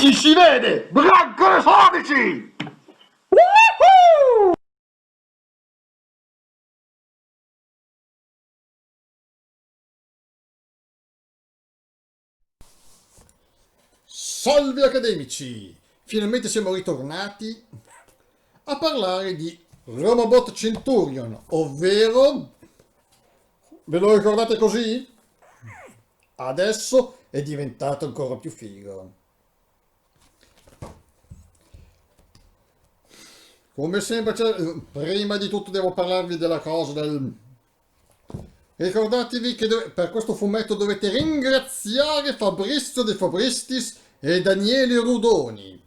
Ci si vede! Brancole sonici! Salve accademici! Finalmente siamo ritornati a parlare di Romobot Centurion, ovvero, ve lo ricordate così? Adesso è diventato ancora più figo. Come sempre, prima di tutto devo parlarvi della cosa del... Ricordatevi che per questo fumetto dovete ringraziare Fabrizio De Fabristis e Daniele Rudoni.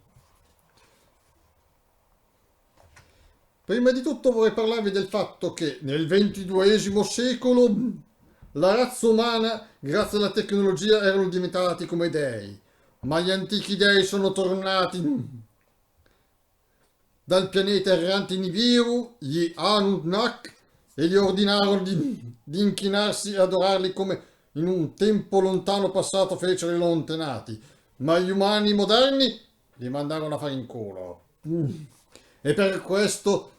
Prima di tutto vorrei parlarvi del fatto che nel XXII secolo la razza umana, grazie alla tecnologia, erano diventati come dei, ma gli antichi dei sono tornati dal pianeta errante Nibiru, gli Anunnaki, e gli ordinarono di inchinarsi e adorarli come in un tempo lontano passato fecero i loro antenati, ma gli umani moderni li mandarono a fare in culo. E per questo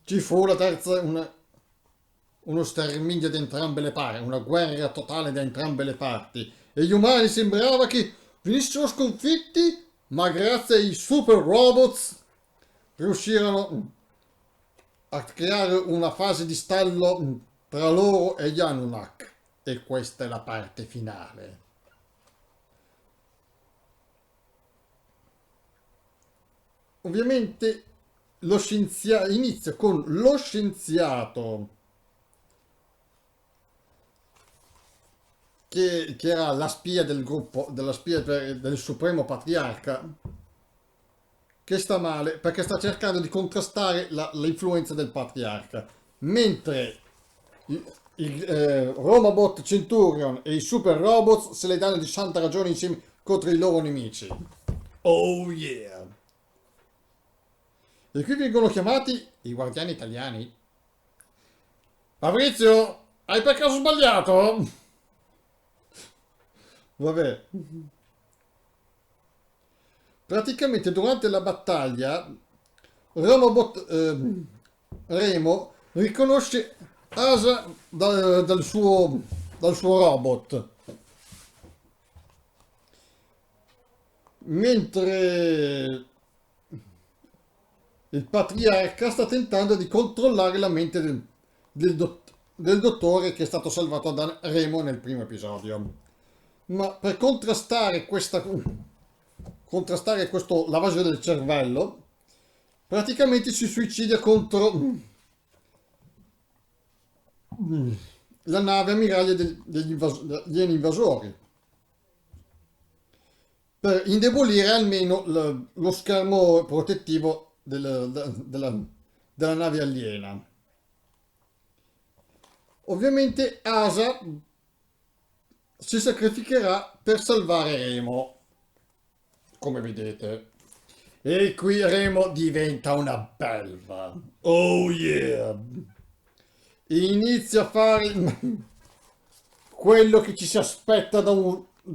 ci fu la terza, uno sterminio da entrambe le parti, una guerra totale da entrambe le parti. E gli umani sembrava che venissero sconfitti, ma grazie ai super robots riuscirono a creare una fase di stallo tra loro e gli Anunnaki. E questa è la parte finale. Ovviamente inizia con lo scienziato che era la spia del gruppo, della spia del Supremo Patriarca, che sta male perché sta cercando di contrastare l'influenza del Patriarca, mentre il Romobot Centurion e i Super Robots se le danno di santa ragione insieme contro i loro nemici. Oh yeah! E qui vengono chiamati i guardiani italiani. Fabrizio, hai per caso sbagliato? Vabbè. Praticamente durante la battaglia Remo riconosce Asa dal suo robot, mentre il patriarca sta tentando di controllare la mente del dottore che è stato salvato da Remo nel primo episodio. Ma per contrastare questo lavaggio del cervello, praticamente si suicida contro la nave ammiraglia degli invasori, per indebolire almeno lo schermo protettivo della nave aliena. Ovviamente Asa si sacrificherà per salvare Remo, come vedete. E qui Remo diventa una belva. Oh yeah! Inizia a fare quello che ci si aspetta da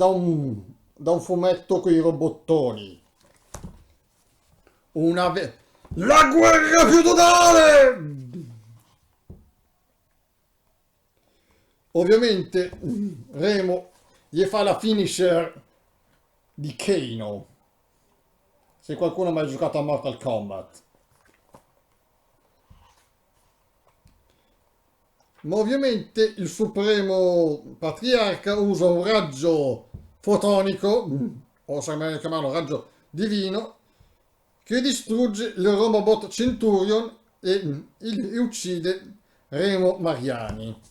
un fumetto con i robottoni. La guerra più totale! Ovviamente Remo gli fa la finisher di Kano, se qualcuno ha mai giocato a Mortal Kombat. Ma ovviamente il Supremo Patriarca usa un raggio fotonico, o se meglio chiamarlo raggio divino, che distrugge il Romobot Centurion e uccide Remo Mariani.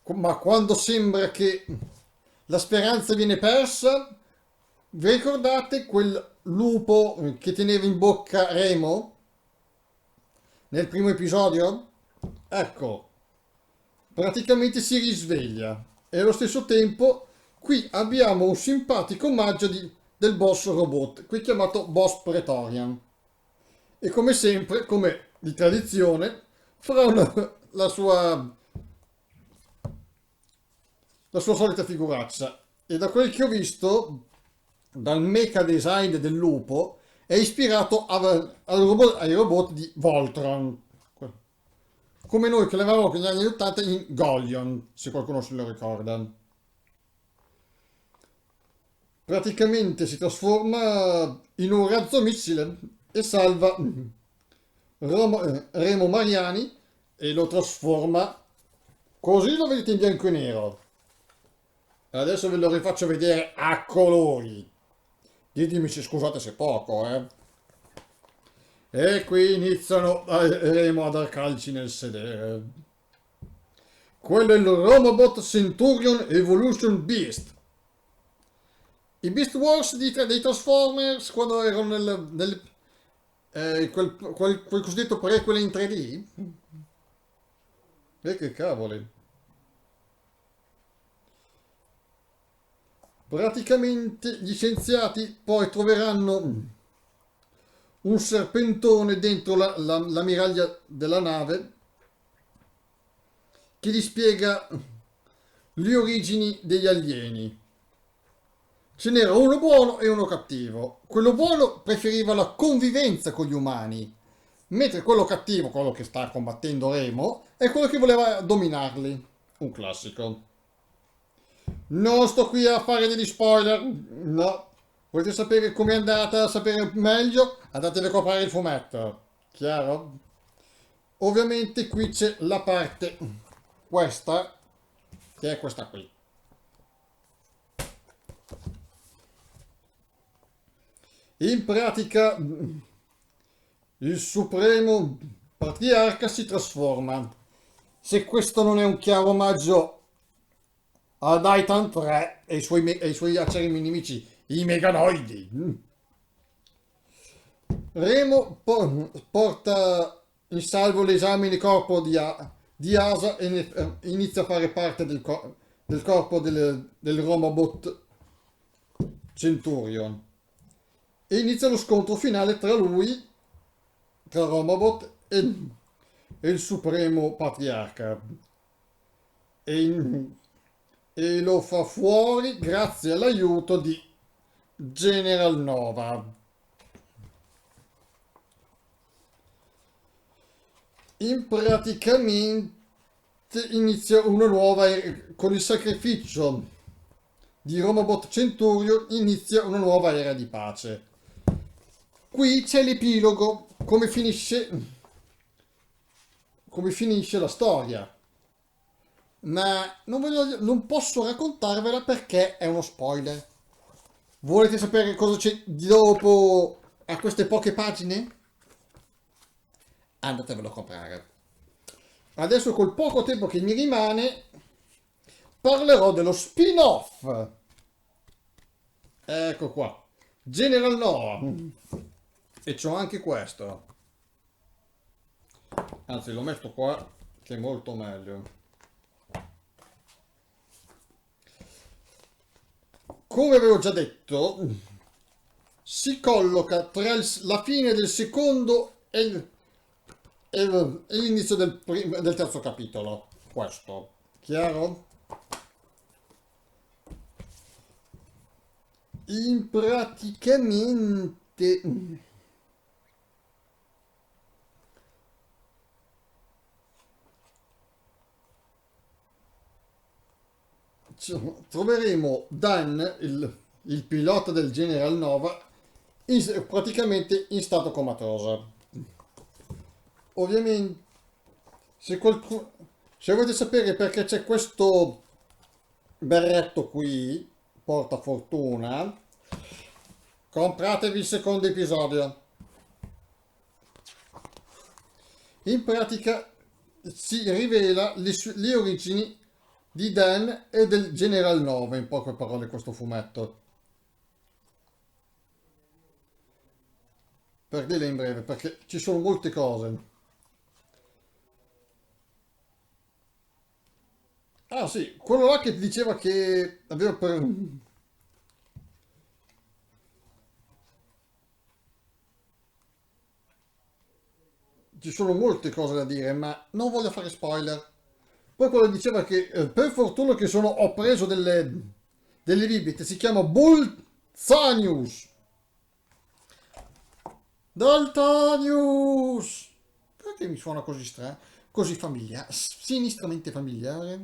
Ma quando sembra che la speranza viene persa, vi ricordate quel lupo che teneva in bocca Remo nel primo episodio? Ecco, praticamente si risveglia e allo stesso tempo qui abbiamo un simpatico omaggio del boss robot, qui chiamato Boss Praetorian. E come sempre, come di tradizione, farà la sua solita figuraccia. E da quel che ho visto, dal mecha design del lupo, è ispirato ai robot di Voltron, come noi che l'avevamo negli anni 80 in Golion, se qualcuno se lo ricorda. Praticamente si trasforma in un razzomissile e salva Remo Mariani e lo trasforma, così lo vedete in bianco e nero. Adesso ve lo rifaccio vedere a colori. Ditemi se scusate se è poco, eh. E qui iniziano Remo a dar calci nel sedere. Quello è il Romobot Centurion Evolution Beast. I Beast Wars dei Transformers, quando erano quel cosiddetto prequel in 3D? E che cavoli. Praticamente gli scienziati poi troveranno un serpentone dentro la miraglia della nave che gli spiega le origini degli alieni. Ce n'era uno buono e uno cattivo. Quello buono preferiva la convivenza con gli umani, mentre quello cattivo, quello che sta combattendo Remo, è quello che voleva dominarli. Un classico. Non sto qui a fare degli spoiler, no. Volete sapere com'è andata, sapere meglio? Andatevi a comprare il fumetto. Chiaro? Ovviamente qui c'è la parte, questa, che è questa qui. In pratica il Supremo Patriarca si trasforma. Se questo non è un chiaro omaggio a Titan 3 e i suoi acerimi nemici, i Meganoidi. Remo porta in salvo l'esame corpo di Asa e inizia a fare parte del corpo del Romobot Centurion. E inizia lo scontro finale tra Romobot e il Supremo Patriarca. E lo fa fuori grazie all'aiuto di General Nova. In praticamente inizia una nuova con il sacrificio di Romobot Centurion inizia una nuova era di pace. Qui c'è l'epilogo, come finisce la storia. Ma non posso raccontarvela perché è uno spoiler. Volete sapere cosa c'è dopo a queste poche pagine? Andatevelo a comprare. Adesso col poco tempo che mi rimane parlerò dello spin-off. Ecco qua. General Nova. E c'ho anche questo. Anzi, lo metto qua che è molto meglio. Come avevo già detto, si colloca tra la fine del secondo e l'inizio del terzo capitolo. Questo, chiaro? In praticamente troveremo Dan, il pilota del General Nova, praticamente in stato comatoso. Ovviamente, se volete sapere perché c'è questo berretto qui, porta fortuna, compratevi il secondo episodio. In pratica si rivela le origini di Dan e del General Nova, in poche parole, questo fumetto. Per dirle in breve, perché ci sono molte cose. Ah sì, quello là che diceva che aveva Ci sono molte cose da dire, ma non voglio fare spoiler. Poi quello diceva che per fortuna che ho preso delle bibite, si chiama Zanius. Daltanius. Perché mi suona così strano? Così familiare, sinistramente familiare?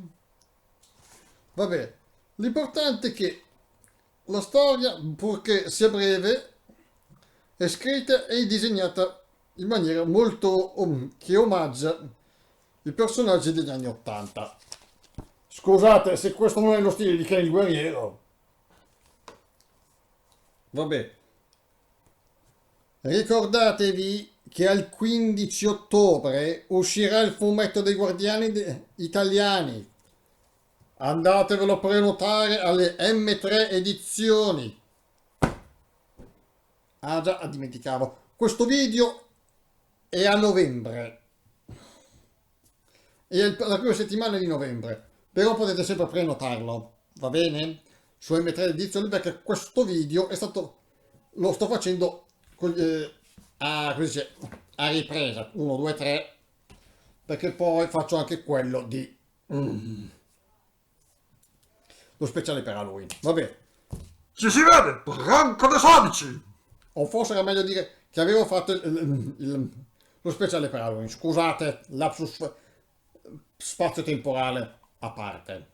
Vabbè, l'importante è che la storia, purché sia breve, è scritta e disegnata in maniera molto che omaggia i personaggi degli anni '80. Scusate se questo non è lo stile di Ken il Guerriero. Vabbè, ricordatevi che al 15 ottobre uscirà il fumetto dei Guardiani Italiani. Andatevelo a prenotare alle M3 edizioni. Ah già, dimenticavo. Questo video è a novembre. È la prima settimana di novembre. Però potete sempre prenotarlo. Va bene? Su M3 edizioni, perché questo video è stato... Lo sto facendo a ripresa. 1, 2, 3. Perché poi faccio anche quello di... lo speciale per Halloween. Vabbè. Ci si vede, branco dei sadici. O forse era meglio dire che avevo fatto lo speciale per Halloween. Scusate, lapsus spazio-temporale a parte.